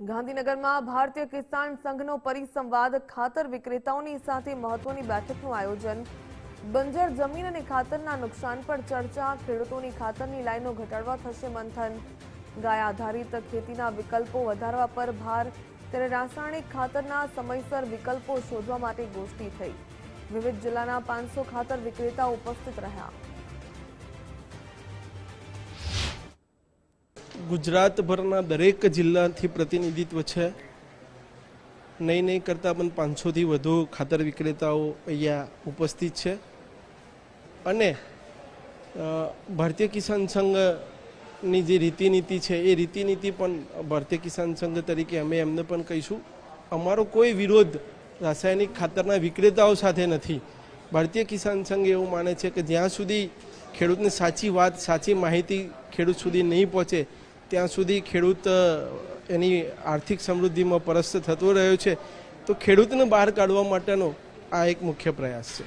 ગાંધીનગરમાં ભારતીય કિસાન સંઘનો પરિસંવાદ ખાતર વિક્રેતાઓની સાથે મહત્વની બેઠકનું આયોજન। બંજર જમીન અને ખાતરના નુકસાન પર ચર્ચા। ખેડૂતોની ખાતરની લાઈનો ઘટાડવા થશે મંથન। ગાય આધારિત ખેતીના વિકલ્પો વધારવા પર ભાર, ત્યારે રાસાયણિક ખાતરના સમયસર વિકલ્પો શોધવા માટે ગોષ્ઠી થઈ। વિવિધ જિલ્લાના 500 ખાતર વિક્રેતાઓ ઉપસ્થિત રહ્યા। ગુજરાતભરના દરેક જિલ્લાથી પ્રતિનિધિત્વ છે। નહીં કરતાં પણ 500થી વધુ ખાતર વિક્રેતાઓ અહીંયા ઉપસ્થિત છે અને ભારતીય કિસાન સંઘની જે રીતિનીતિ છે એ રીતિનીતિ પણ ભારતીય કિસાન સંઘ તરીકે અમે એમને પણ કહીશું, અમારો કોઈ વિરોધ રાસાયણિક ખાતરના વિક્રેતાઓ સાથે નથી। ભારતીય કિસાન સંઘ એવું માને છે કે જ્યાં સુધી ખેડૂતને સાચી વાત, સાચી માહિતી ખેડૂત સુધી નહીં પહોંચે ત્યાં સુધી ખેડૂત એની આર્થિક સમૃદ્ધિમાં પરસ્ત થતો રહ્યો છે, તો ખેડૂતને બહાર કાઢવા માટેનો આ એક મુખ્ય પ્રયાસ છે।